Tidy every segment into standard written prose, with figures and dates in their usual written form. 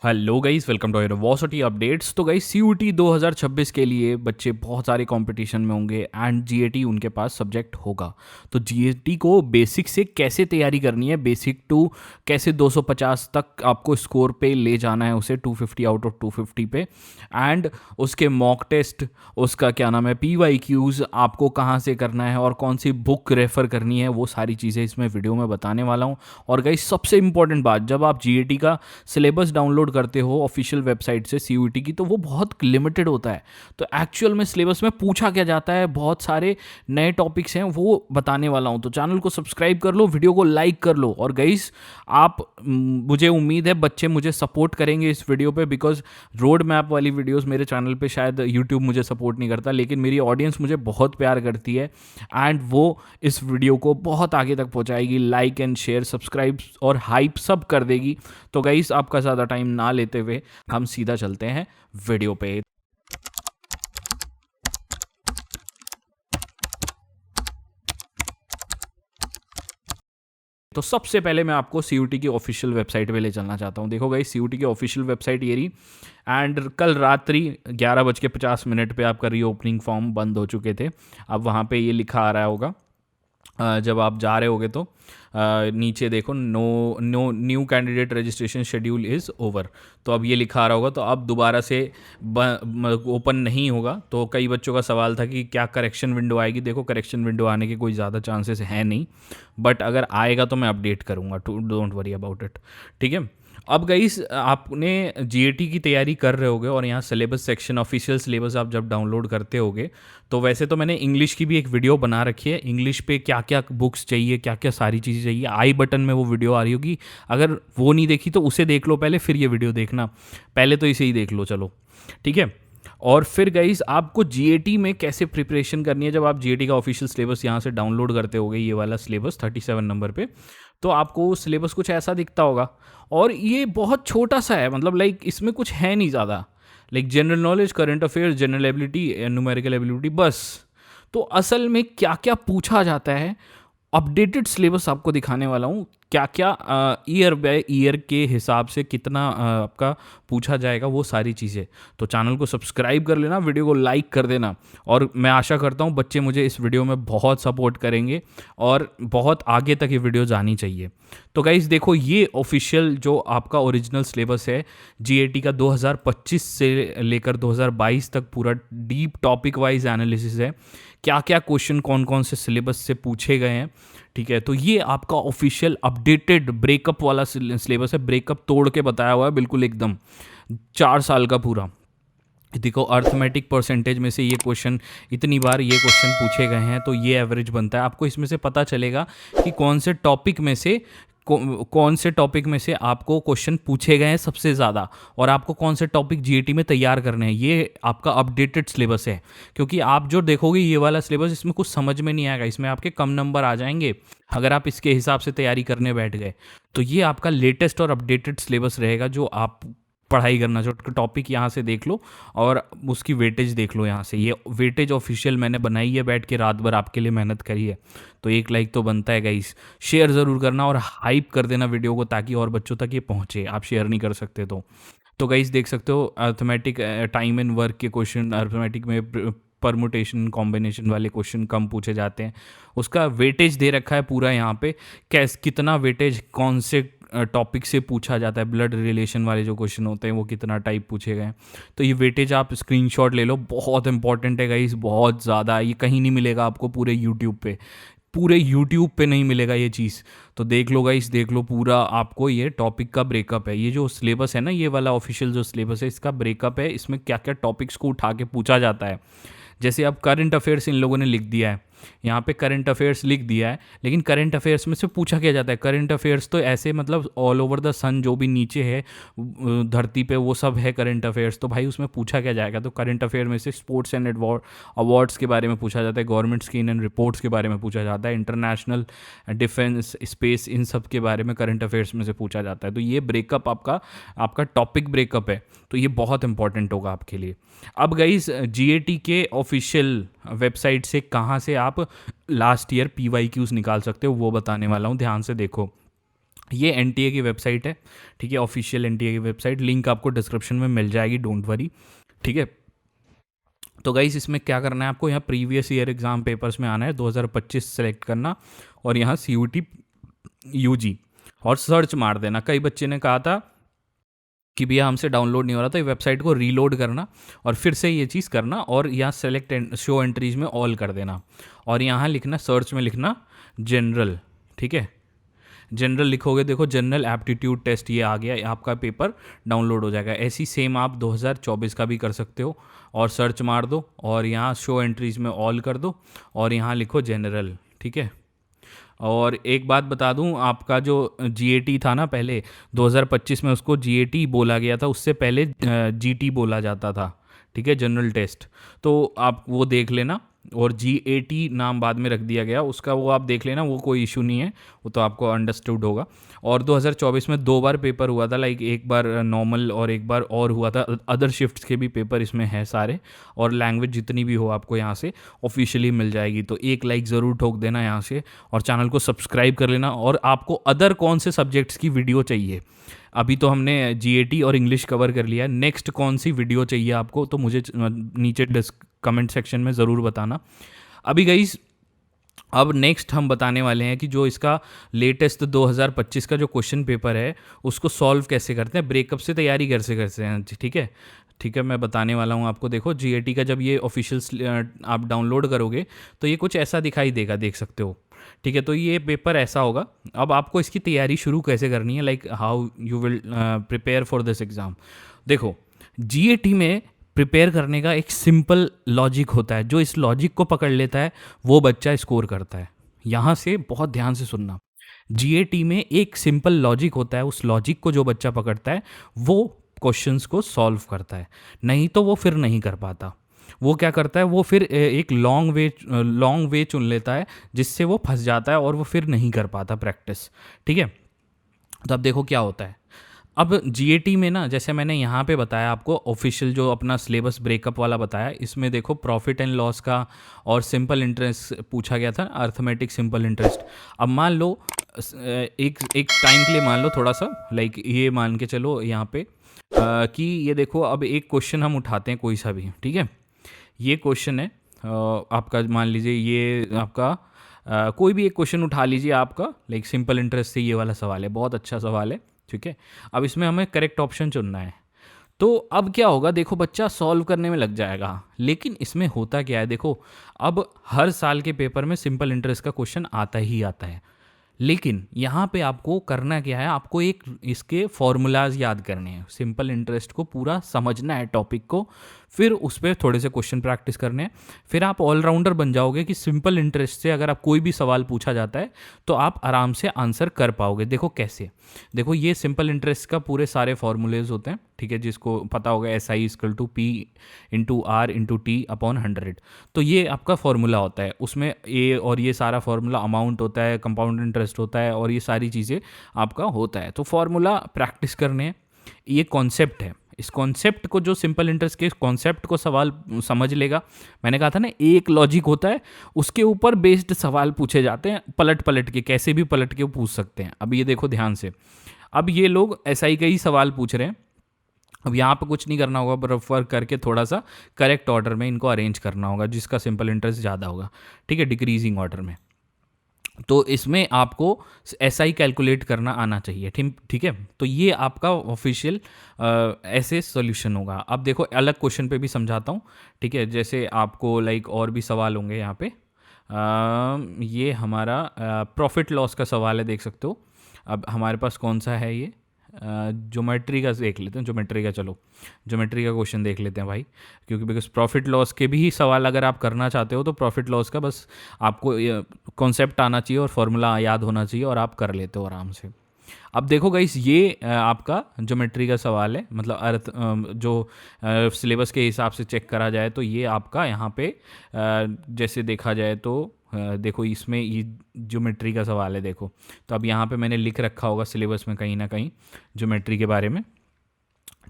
Hello guys, welcome to university updates. तो guys CUET 2026 के लिए बच्चे बहुत सारे कंपटीशन में होंगे एंड जीएटी उनके पास सब्जेक्ट होगा। तो जीएटी को बेसिक से कैसे तैयारी करनी है, बेसिक टू कैसे 250 तक आपको स्कोर पे ले जाना है उसे 250 आउट ऑफ 250 पे, एंड उसके मॉक टेस्ट, उसका क्या नाम है पीवाईक्यूज आपको कहाँ से करना है और कौन सी बुक रेफ़र करनी है, वो सारी चीज़ें इसमें वीडियो में बताने वाला हूँ। और गाइस सबसे इंपॉर्टेंट बात, जब आप जीएटी का सिलेबस डाउनलोड करते हो ऑफिशियल वेबसाइट से सीयूटी की, तो वो बहुत लिमिटेड होता है। तो एक्चुअल में सिलेबस में पूछा क्या जाता है, बहुत सारे नए टॉपिक्स हैं, वो बताने वाला हूँ। तो चैनल को सब्सक्राइब कर लो, वीडियो को लाइक कर लो। और गाइस आप मुझे उम्मीद है बच्चे मुझे सपोर्ट करेंगे इस वीडियो पे, बिकॉज रोड मैप वाली वीडियोस मेरे चैनल पे शायद यूट्यूब मुझे सपोर्ट नहीं करता, लेकिन मेरी ऑडियंस मुझे बहुत प्यार करती है एंड वो इस वीडियो को बहुत आगे तक पहुंचाएगी। लाइक एंड शेयर, सब्सक्राइब और हाइप सब कर देगी। तो गाइस आपका ज़्यादा टाइम ना लेते हुए हम सीधा चलते हैं वीडियो पे। तो सबसे पहले मैं आपको सीयूटी की ऑफिशियल वेबसाइट पे ले चलना चाहता हूँ। देखो गाइस, सीयूटी की ऑफिशियल वेबसाइट ये रही, एंड कल रात्रि 11:50 पे आपका रीओपनिंग फॉर्म बंद हो चुके थे। अब वहाँ पे ये लिखा आ रहा होगा, जब आप जा रहे होगे तो नीचे देखो, no no new candidate registration schedule is over. तो अब ये लिखा आ रहा होगा, तो अब दोबारा से ओपन नहीं होगा। तो कई बच्चों का सवाल था कि क्या करेक्शन विंडो आएगी। देखो, करेक्शन विंडो आने के कोई ज़्यादा चांसेस है नहीं, बट अगर आएगा तो मैं अपडेट करूँगा, to don't worry about it. ठीक है। अब गाइस आपने जीएटी की तैयारी कर रहे होगे और यहाँ सिलेबस सेक्शन, ऑफिशियल सिलेबस आप जब डाउनलोड करते होगे, तो वैसे तो मैंने इंग्लिश की भी एक वीडियो बना रखी है। इंग्लिश पे क्या क्या बुक्स चाहिए, क्या क्या सारी चीज़ें चाहिए, आई बटन में वो वीडियो आ रही होगी। अगर वो नहीं देखी तो उसे देख लो पहले, फिर ये वीडियो देखना। पहले तो इसे ही देख लो, चलो ठीक है। और फिर गाइस आपको जीएटी में कैसे प्रिपरेशन करनी है, जब आप जीएटी का ऑफिशियल सिलेबस यहाँ से डाउनलोड करते होगे, ये वाला सिलेबस 37 नंबर पे, तो आपको सिलेबस कुछ ऐसा दिखता होगा। और ये बहुत छोटा सा है, मतलब लाइक इसमें कुछ है नहीं ज़्यादा, like general knowledge, current affairs, general ability, numerical ability, बस। तो असल में क्या क्या पूछा जाता है, अपडेटेड सिलेबस आपको दिखाने वाला हूँ। क्या क्या ईयर बाय ईयर के हिसाब से कितना आपका पूछा जाएगा, वो सारी चीज़ें। तो चैनल को सब्सक्राइब कर लेना, वीडियो को लाइक कर देना, और मैं आशा करता हूँ बच्चे मुझे इस वीडियो में बहुत सपोर्ट करेंगे और बहुत आगे तक ये वीडियो जानी चाहिए। तो गाइस देखो, ये ऑफिशियल जो आपका ओरिजिनल सिलेबस है जीएटी का 2025 से लेकर 2022 तक, पूरा डीप टॉपिक वाइज एनालिसिस है, क्या क्या क्वेश्चन कौन कौन से सिलेबस से पूछे गए हैं। ठीक है, तो ये आपका ऑफिशियल अपडेटेड ब्रेकअप वाला सिलेबस है, ब्रेकअप तोड़ के बताया हुआ है बिल्कुल एकदम, 4 साल का पूरा। देखो, अर्थमेटिक परसेंटेज में से ये क्वेश्चन, इतनी बार ये क्वेश्चन पूछे गए हैं, तो ये एवरेज बनता है। आपको इसमें से पता चलेगा कि कौन से टॉपिक में से आपको क्वेश्चन पूछे गए हैं सबसे ज़्यादा, और आपको कौन से टॉपिक जीएटी में तैयार करने हैं। ये आपका अपडेटेड सिलेबस है, क्योंकि आप जो देखोगे ये वाला सिलेबस, इसमें कुछ समझ में नहीं आएगा, इसमें आपके कम नंबर आ जाएंगे अगर आप इसके हिसाब से तैयारी करने बैठ गए। तो ये आपका लेटेस्ट और अपडेटेड सिलेबस रहेगा, जो आप पढ़ाई करना जो टॉपिक यहाँ से देख लो और उसकी वेटेज देख लो यहाँ से। ये वेटेज ऑफिशियल मैंने बनाई है, बैठ के रात भर आपके लिए मेहनत करी है। तो एक लाइक तो बनता है गाइस, शेयर ज़रूर करना और हाइप कर देना वीडियो को, ताकि और बच्चों तक ये पहुँचे। आप शेयर नहीं कर सकते तो गाइस देख सकते हो, अर्थमेटिक टाइम एंड वर्क के क्वेश्चन, अर्थमेटिक में परमुटेशन कॉम्बिनेशन वाले क्वेश्चन कम पूछे जाते हैं, उसका वेटेज दे रखा है पूरा यहाँ पे, कितना वेटेज कौन से टॉपिक से पूछा जाता है। ब्लड रिलेशन वाले जो क्वेश्चन होते हैं वो कितना टाइप पूछे गए हैं। तो ये वेटेज आप स्क्रीनशॉट ले लो, बहुत इंपॉर्टेंट है गाइस, बहुत ज़्यादा। ये कहीं नहीं मिलेगा आपको, पूरे यूट्यूब पे नहीं मिलेगा ये चीज़। तो देख लो गाइस, देख लो पूरा, आपको ये टॉपिक का ब्रेकअप है। ये जो सिलेबस है ना, ये वाला ऑफिशियल जो सिलेबस है, इसका ब्रेकअप है, इसमें क्या क्या टॉपिक्स को उठा के पूछा जाता है। जैसे अब करंट अफेयर्स इन लोगों ने लिख दिया है, यहाँ पे करंट अफेयर्स लिख दिया है, लेकिन करंट अफेयर्स में से पूछा क्या जाता है। करंट अफेयर्स तो ऐसे मतलब ऑल ओवर द सन, जो भी नीचे है धरती पे, वो सब है करंट अफेयर्स। तो भाई उसमें पूछा क्या जाएगा। तो करंट अफेयर में से स्पोर्ट्स एंड अवार्ड्स के बारे में पूछा जाता है, गवर्नमेंट स्कीम एंड रिपोर्ट्स के बारे में पूछा जाता है, इंटरनेशनल डिफेंस, स्पेस, इन सब के बारे में करंट अफेयर्स में से पूछा जाता है। तो ये ब्रेकअप आपका टॉपिक ब्रेकअप है, तो ये बहुत इंपॉर्टेंट होगा आपके लिए। अब गाइस, जीएटी के ऑफिशियल वेबसाइट से कहाँ से आप लास्ट ईयर पीवाईक्यूज निकाल सकते हो, वो बताने वाला हूँ, ध्यान से देखो। ये एनटीए की वेबसाइट है, ठीक है, ऑफिशियल एनटीए की वेबसाइट, लिंक आपको डिस्क्रिप्शन में मिल जाएगी, डोंट वरी, ठीक है। तो गाइस इसमें क्या करना है आपको, यहाँ प्रीवियस ईयर एग्जाम पेपर्स में आना है, 2025 सेलेक्ट करना, और यहाँ CUT UG और सर्च मार देना। कई बच्चे ने कहा था कि भैया हमसे डाउनलोड नहीं हो रहा, तो ये वेबसाइट को रीलोड करना और फिर से ये चीज़ करना, और यहाँ सेलेक्ट शो एंट्रीज में ऑल कर देना, और यहाँ लिखना, सर्च में लिखना जनरल, ठीक है, जनरल लिखोगे, देखो जनरल एप्टीट्यूड टेस्ट ये आ गया, आपका पेपर डाउनलोड हो जाएगा। ऐसी सेम आप 2024 का भी कर सकते हो, और सर्च मार दो और यहाँ शो एंट्रीज में ऑल कर दो और यहाँ लिखो जनरल, ठीक है। और एक बात बता दूं, आपका जो GAT था ना पहले 2025 में, उसको GAT बोला गया था, उससे पहले GT बोला जाता था, ठीक है, जनरल टेस्ट। तो आप वो देख लेना, और GAT नाम बाद में रख दिया गया उसका, वो आप देख लेना, वो कोई इशू नहीं है, वो तो आपको अंडरस्टूड होगा। और 2024 में 2 बार पेपर हुआ था, लाइक एक बार नॉर्मल और एक बार और हुआ था, अदर शिफ्ट्स के भी पेपर इसमें हैं सारे, और लैंग्वेज जितनी भी हो आपको यहाँ से ऑफिशियली मिल जाएगी। तो एक लाइक ज़रूर ठोक देना यहाँ से, और चैनल को सब्सक्राइब कर लेना। और आपको अदर कौन से सब्जेक्ट्स की वीडियो चाहिए, अभी तो हमने GAT और इंग्लिश कवर कर लिया है, नेक्स्ट कौन सी वीडियो चाहिए आपको, तो मुझे नीचे कमेंट सेक्शन में ज़रूर बताना। अभी गाइस अब नेक्स्ट हम बताने वाले हैं कि जो इसका लेटेस्ट 2025 का जो क्वेश्चन पेपर है उसको सॉल्व कैसे करते हैं, ब्रेकअप से तैयारी कैसे करते हैं, ठीक है, ठीक है, मैं बताने वाला हूँ आपको। देखो GAT का जब ये ऑफिशियल आप डाउनलोड करोगे तो ये कुछ ऐसा दिखाई देगा, देख सकते हो, ठीक है। तो ये पेपर ऐसा होगा। अब आपको इसकी तैयारी शुरू कैसे करनी है, like how you will prepare for this exam. देखो GAT में प्रिपेयर करने का एक सिंपल लॉजिक होता है, जो इस लॉजिक को पकड़ लेता है वो बच्चा स्कोर करता है। यहाँ से बहुत ध्यान से सुनना, GAT में एक सिंपल लॉजिक होता है, उस लॉजिक को जो बच्चा पकड़ता है वो क्वेश्चंस को सॉल्व करता है, नहीं तो वो फिर नहीं कर पाता। वो क्या करता है, वो फिर एक लॉन्ग वे चुन लेता है, जिससे वो फंस जाता है और वो फिर नहीं कर पाता प्रैक्टिस, ठीक है। तो अब देखो क्या होता है। अब GAT में ना, जैसे मैंने यहाँ पे बताया आपको, ऑफिशियल जो अपना सिलेबस ब्रेकअप वाला बताया, इसमें देखो प्रॉफिट एंड लॉस का और सिंपल इंटरेस्ट पूछा गया था, अर्थमेटिक सिंपल इंटरेस्ट। अब मान लो एक टाइम के लिए मान लो थोड़ा सा, लाइक ये मान के चलो यहाँ पे कि ये देखो, अब एक क्वेश्चन हम उठाते हैं कोई सा भी, ठीक है। ये क्वेश्चन है आपका, मान लीजिए ये आपका कोई भी एक क्वेश्चन उठा लीजिए आपका, लाइक सिंपल इंटरेस्ट से ये वाला सवाल है, बहुत अच्छा सवाल है, ठीक है। अब इसमें हमें करेक्ट ऑप्शन चुनना है। तो अब क्या होगा, देखो बच्चा सॉल्व करने में लग जाएगा, लेकिन इसमें होता क्या है, देखो अब हर साल के पेपर में सिंपल इंटरेस्ट का क्वेश्चन आता ही आता है, लेकिन यहाँ पे आपको करना क्या है, आपको एक इसके फॉर्मूलाज याद करने हैं, सिंपल इंटरेस्ट को पूरा समझना है टॉपिक को, फिर उस पर थोड़े से क्वेश्चन प्रैक्टिस करने हैं, फिर आप ऑलराउंडर बन जाओगे कि सिंपल इंटरेस्ट से अगर आप कोई भी सवाल पूछा जाता है तो आप आराम से आंसर कर पाओगे। देखो कैसे, देखो ये सिंपल इंटरेस्ट का पूरे सारे फॉर्मूलेज होते हैं, ठीक है, जिसको पता होगा SI = P/R/T/100। तो ये आपका फॉर्मूला होता है, उसमें ए और ये सारा फॉर्मूला, अमाउंट होता है, कंपाउंड इंटरेस्ट होता है, और ये सारी चीज़ें आपका होता है। तो फॉर्मूला प्रैक्टिस करने हैं, ये कॉन्सेप्ट है, इस कॉन्सेप्ट को, जो सिंपल इंटरेस्ट के कॉन्सेप्ट को सवाल समझ लेगा, मैंने कहा था ना एक लॉजिक होता है, उसके ऊपर बेस्ड सवाल पूछे जाते हैं, पलट पलट के, कैसे भी पलट के पूछ सकते हैं। अब ये देखो ध्यान से, अब ये लोग SI के ही सवाल पूछ रहे हैं। अब यहाँ पे कुछ नहीं करना होगा, रेफर करके थोड़ा सा करेक्ट ऑर्डर में इनको अरेंज करना होगा, जिसका सिंपल इंटरेस्ट ज़्यादा होगा, ठीक है, डिक्रीजिंग ऑर्डर में। तो इसमें आपको SI कैलकुलेट करना आना चाहिए, ठीक है। तो ये आपका ऑफिशियल ऐसे सॉल्यूशन होगा। अब देखो अलग क्वेश्चन पे भी समझाता हूँ, ठीक है, जैसे आपको लाइक और भी सवाल होंगे यहाँ पे। ये हमारा प्रॉफिट लॉस का सवाल है, देख सकते हो। अब हमारे पास कौन सा है, ये ज्योमेट्री का देख लेते हैं, ज्योमेट्री का, चलो ज्योमेट्री का क्वेश्चन देख लेते हैं भाई, क्योंकि बिकॉज प्रॉफिट लॉस के भी सवाल अगर आप करना चाहते हो तो प्रॉफिट लॉस का बस आपको कॉन्सेप्ट आना चाहिए और फॉर्मूला याद होना चाहिए, और आप कर लेते हो आराम से। अब देखो गाइस, ये आपका ज्योमेट्री का सवाल है, मतलब अर्थ जो सिलेबस के हिसाब से चेक करा जाए तो ये आपका यहाँ पे जैसे देखा जाए तो देखो इसमें ये ज्योमेट्री का सवाल है, देखो। तो अब यहाँ पे मैंने लिख रखा होगा सिलेबस में कहीं ना कहीं ज्योमेट्री के बारे में,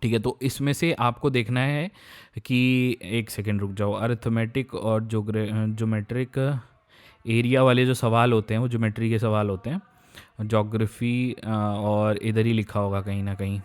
ठीक है। तो इसमें से आपको देखना है कि, एक सेकेंड रुक जाओ, अर्थमेटिक और ज्योमेट्रिक एरिया वाले जो सवाल होते हैं वो ज्योमेट्री के सवाल होते हैं। ज्योग्राफी और इधर ही लिखा होगा कहीं ना कहीं।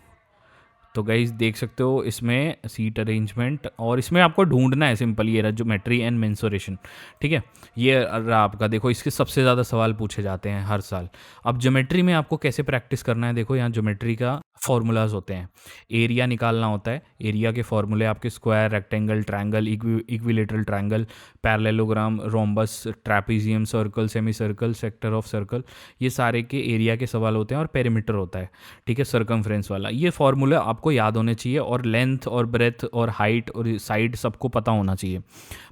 तो गाइस देख सकते हो इसमें सीट अरेंजमेंट, और इसमें आपको ढूंढना है सिंपल, ये रहा ज्योमेट्री एंड मेंसुरेशन। ठीक है, ये रहा आपका। देखो इसके सबसे ज़्यादा सवाल पूछे जाते हैं हर साल। अब ज्योमेट्री में आपको कैसे प्रैक्टिस करना है, देखो यहाँ ज्योमेट्री का फॉर्मूलाज होते हैं। एरिया निकालना होता है, एरिया के फॉर्मूले आपके square, rectangle, triangle, equilateral triangle, parallelogram, rhombus, trapezium, circle, semi circle, sector of circle, ये सारे के एरिया के सवाल होते हैं। और पेरीमीटर होता है, ठीक है, सर्कमफ्रेंस वाला। ये फॉर्मूला आपको याद होने चाहिए, और लेंथ और ब्रेथ और हाइट और साइड सबको पता होना चाहिए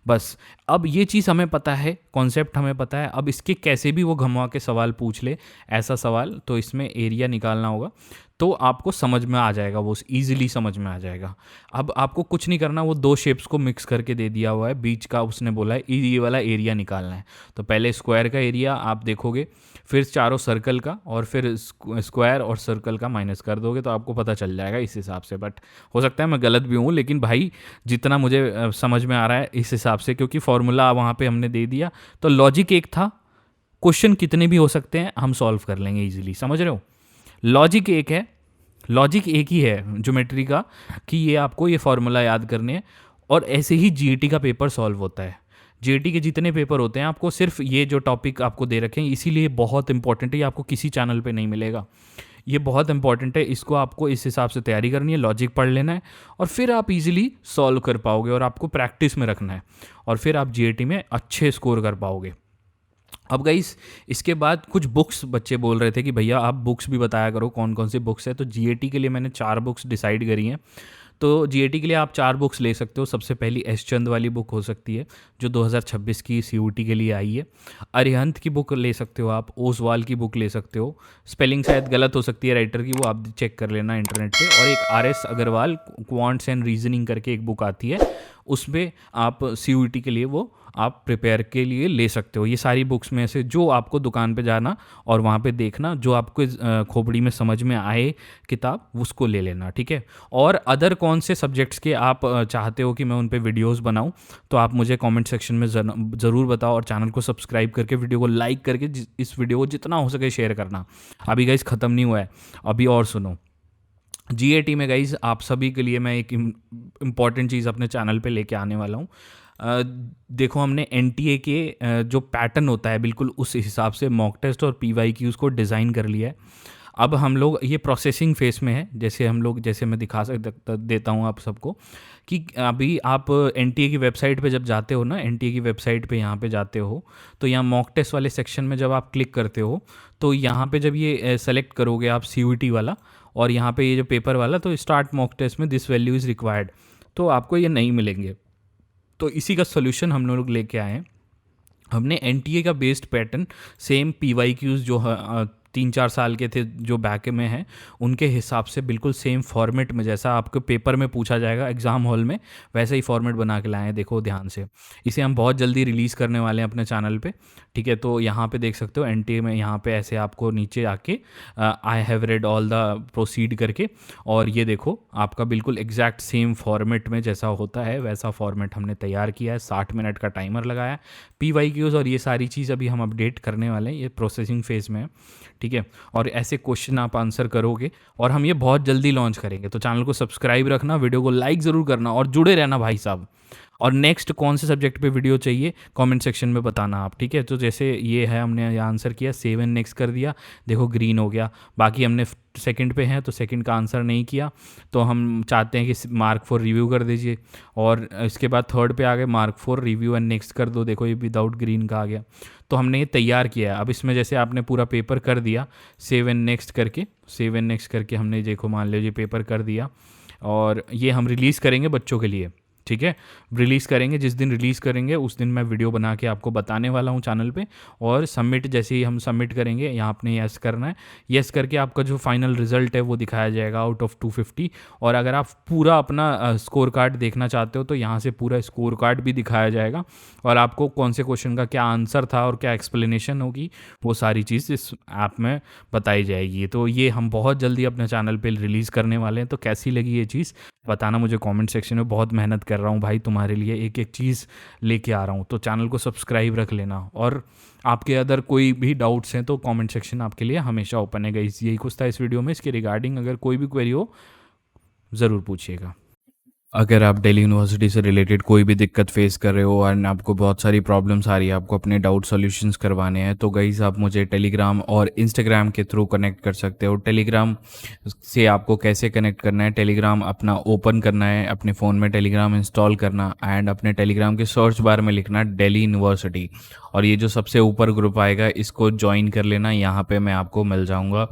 बस। अब ये चीज़ हमें पता है, कॉन्सेप्ट हमें पता है। अब इसके कैसे भी वो घुमा के सवाल पूछ ले ऐसा सवाल, तो इसमें एरिया निकालना होगा, तो आपको समझ में आ जाएगा, वो ईजिली समझ में आ जाएगा। अब आपको कुछ नहीं करना, वो दो शेप्स को मिक्स करके दे दिया हुआ है, बीच का उसने बोला है ये वाला एरिया निकालना है। तो पहले स्क्वायर का एरिया आप देखोगे, फिर चारों सर्कल का, और फिर स्क्वायर और सर्कल का माइनस कर दोगे, तो आपको पता चल जाएगा इस हिसाब से। बट हो सकता है मैं गलत भी हूँ, लेकिन भाई जितना मुझे समझ में आ रहा है इस हिसाब से, क्योंकि फॉर्मूला वहाँ पे हमने दे दिया, तो लॉजिक एक था। क्वेश्चन कितने भी हो सकते हैं, हम सॉल्व कर लेंगे इजीली, समझ रहे हो। लॉजिक एक है, लॉजिक एक ही है ज्योमेट्री का, कि ये आपको ये फॉर्मूला याद करने हैं। और ऐसे ही जीईटी का पेपर सॉल्व होता है। जीईटी के जितने पेपर होते हैं, आपको सिर्फ ये जो टॉपिक आपको दे रखे हैं, इसीलिए बहुत इंपॉर्टेंट है, ये आपको किसी चैनल पे नहीं मिलेगा। ये बहुत इंपॉर्टेंट है, इसको आपको इस हिसाब से तैयारी करनी है, लॉजिक पढ़ लेना है, और फिर आप इजीली सॉल्व कर पाओगे, और आपको प्रैक्टिस में रखना है, और फिर आप जीईटी में अच्छे स्कोर कर पाओगे। अब गाइस इसके बाद कुछ बुक्स, बच्चे बोल रहे थे कि भैया आप बुक्स भी बताया करो, कौन कौन सी बुक्स है। तो जीएटी के लिए मैंने 4 बुक्स डिसाइड करी हैं। तो जीएटी के लिए आप 4 बुक्स ले सकते हो। सबसे पहली एस चंद वाली बुक हो सकती है, जो 2026 की सीयूटी के लिए आई है। अरिहंत की बुक ले सकते हो आप, ओसवाल की बुक ले सकते हो। स्पेलिंग शायद गलत हो सकती है राइटर की, वो आप चेक कर लेना इंटरनेट पे। और एक RS Agarwal quants and reasoning करके एक बुक आती है, उसमें आप सीयूटी के लिए वो आप प्रिपेयर के लिए ले सकते हो। ये सारी बुक्स में से जो आपको दुकान पे जाना और वहाँ पे देखना, जो आपको खोपड़ी में समझ में आए किताब, उसको ले लेना, ठीक है। और अदर कौन से सब्जेक्ट्स के आप चाहते हो कि मैं उन पे वीडियोस बनाऊं, तो आप मुझे कमेंट सेक्शन में ज़रूर बताओ, और चैनल को सब्सक्राइब करके, वीडियो को लाइक करके, इस वीडियो को जितना हो सके शेयर करना। अभी गाइस ख़त्म नहीं हुआ है, अभी और सुनो। जीएटी में गाइस आप सभी के लिए मैं एक इम्पॉर्टेंट चीज़ अपने चैनल पे लेके आने वाला हूँ। देखो हमने एनटीए के जो पैटर्न होता है, बिल्कुल उस हिसाब से मॉक टेस्ट और पीवाईक्यूज़ को डिज़ाइन कर लिया है। अब हम लोग ये प्रोसेसिंग फेस में है, जैसे हम लोग, जैसे मैं दिखा देता हूँ आप सबको, कि अभी आप एनटीए की वेबसाइट पे जब जाते हो ना, एनटीए की वेबसाइट पे यहाँ पे जाते हो, तो यहाँ मॉक टेस्ट वाले सेक्शन में जब आप क्लिक करते हो, तो यहाँ पे जब ये सेलेक्ट करोगे आप सीयूटी वाला, और यहाँ पे ये जो पेपर वाला, तो स्टार्ट मॉक टेस्ट में दिस वैल्यू इज़ रिक्वायर्ड, तो आपको ये नहीं मिलेंगे। तो इसी का सोल्यूशन हम लोग लेके आए हैं। हमने एनटीए का बेस्ड पैटर्न, सेम पीवाईक्यूज़ जो 3-4 साल के थे जो बैक में हैं, उनके हिसाब से बिल्कुल सेम फॉर्मेट में, जैसा आपके पेपर में पूछा जाएगा एग्ज़ाम हॉल में, वैसे ही फॉर्मेट बना के लाए हैं। देखो ध्यान से, इसे हम बहुत जल्दी रिलीज़ करने वाले हैं अपने चैनल पे, ठीक है। तो यहाँ पे देख सकते हो एनटीए में, यहाँ पे ऐसे आपको नीचे आके I have read all the proceed करके, और ये देखो आपका बिल्कुल एग्जैक्ट सेम फॉर्मेट में जैसा होता है वैसा फॉर्मेट हमने तैयार किया है। 60 मिनट का टाइमर लगाया। पीवाईक्यूज़ और ये सारी चीज़ अभी हम अपडेट करने वाले हैं, ये प्रोसेसिंग फेज़ में है, ठीक है। और ऐसे क्वेश्चन आप आंसर करोगे, और हम ये बहुत जल्दी लॉन्च करेंगे। तो चैनल को सब्सक्राइब रखना, वीडियो को लाइक ज़रूर करना, और जुड़े रहना भाई साहब। और नेक्स्ट कौन से सब्जेक्ट पे वीडियो चाहिए कमेंट सेक्शन में बताना आप, ठीक है। तो जैसे ये है, हमने ये आंसर किया, सेव एंड नेक्स्ट कर दिया, देखो ग्रीन हो गया। बाकी हमने सेकंड पे हैं, तो सेकंड का आंसर नहीं किया, तो हम चाहते हैं कि मार्क फॉर रिव्यू कर दीजिए। और इसके बाद थर्ड पे आ गए, mark for review and next कर दो, देखो ये विदाउट ग्रीन का आ गया। तो हमने ये तैयार किया है। अब इसमें जैसे आपने पूरा पेपर कर दिया, सेव एंड नेक्स्ट करके, सेव एंड नेक्स्ट करके हमने देखो मान लीजिए पेपर कर दिया, और ये हम रिलीज़ करेंगे बच्चों के लिए, ठीक है। रिलीज़ करेंगे, जिस दिन रिलीज़ करेंगे उस दिन मैं वीडियो बना के आपको बताने वाला हूँ चैनल पे। और सबमिट, जैसे ही हम सबमिट करेंगे, यहाँ आपने यस करना है, यस करके आपका जो फाइनल रिजल्ट है वो दिखाया जाएगा आउट ऑफ 250। और अगर आप पूरा अपना स्कोर कार्ड देखना चाहते हो, तो यहाँ से पूरा स्कोर कार्ड भी दिखाया जाएगा, और आपको कौन से क्वेश्चन का क्या आंसर था और क्या एक्सप्लेनेशन होगी, वो सारी चीज़ इस ऐप में बताई जाएगी। तो ये हम बहुत जल्दी अपने चैनल पर रिलीज़ करने वाले हैं। तो कैसी लगी ये चीज़ बताना मुझे कमेंट सेक्शन में। बहुत मेहनत कर रहा हूँ भाई तुम्हारे लिए, एक एक चीज़ लेके आ रहा हूँ। तो चैनल को सब्सक्राइब रख लेना, और आपके अदर कोई भी डाउट्स हैं तो कमेंट सेक्शन आपके लिए हमेशा ओपन है गाइस। यही कुछ था इस वीडियो में, इसके रिगार्डिंग अगर कोई भी क्वेरी हो ज़रूर पूछिएगा। अगर आप दिल्ली यूनिवर्सिटी से रिलेटेड कोई भी दिक्कत फेस कर रहे हो एंड आपको बहुत सारी प्रॉब्लम्स आ रही है, आपको अपने डाउट सॉल्यूशंस करवाने हैं, तो गाइस आप मुझे टेलीग्राम और इंस्टाग्राम के थ्रू कनेक्ट कर सकते हो। टेलीग्राम से आपको कैसे कनेक्ट करना है, टेलीग्राम अपना ओपन करना है, अपने फ़ोन में टेलीग्राम इंस्टॉल करना एंड अपने टेलीग्राम के सर्च बार में लिखना दिल्ली यूनिवर्सिटी, और ये जो सबसे ऊपर ग्रुप आएगा इसको ज्वाइन कर लेना, यहाँ पे मैं आपको मिल जाऊँगा।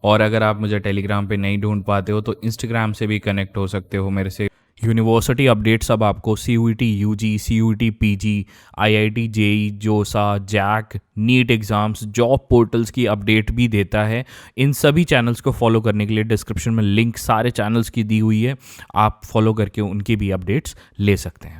और अगर आप मुझे टेलीग्राम पे नहीं ढूंढ पाते हो तो इंस्टाग्राम से भी कनेक्ट हो सकते हो मेरे से। यूनिवर्सिटी अपडेट्स अब आपको CUET UG, CUET PG, IIT JEE, JoSAA, JAC, NEET exams, job portals की अपडेट भी देता है। इन सभी चैनल्स को फॉलो करने के लिए डिस्क्रिप्शन में लिंक सारे चैनल्स की दी हुई है, आप फॉलो करके उनकी भी अपडेट्स ले सकते हैं।